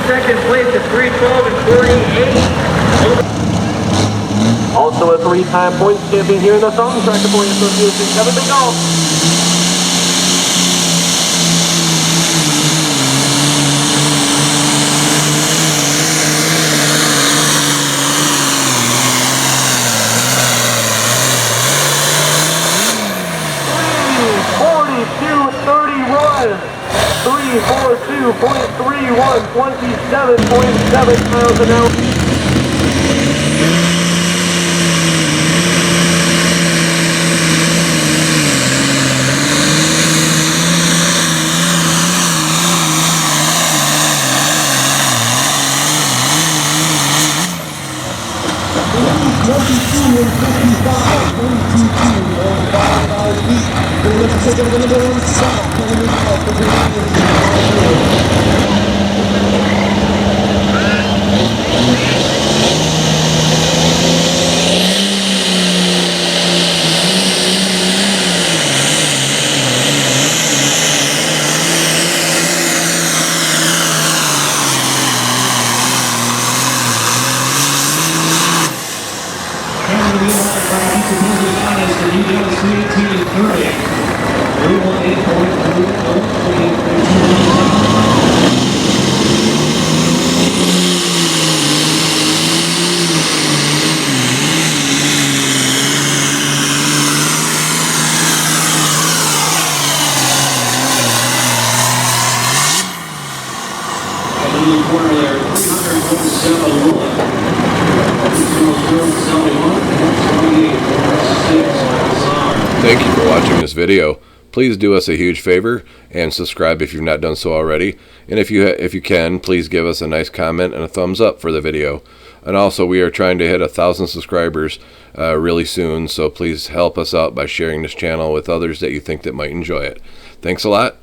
second place at 3:12 and 48. Also a three-time points champion here in the Southern Tractor Point Association, Kevin Mignault. .31, 27.7 miles an hour. Thank you for watching this video. Please do us a huge favor and subscribe if you've not done so already. And if you can, please give us a nice comment and a thumbs up for the video. And also, we are trying to hit 1,000 subscribers really soon, so please help us out by sharing this channel with others that you think that might enjoy it. Thanks a lot.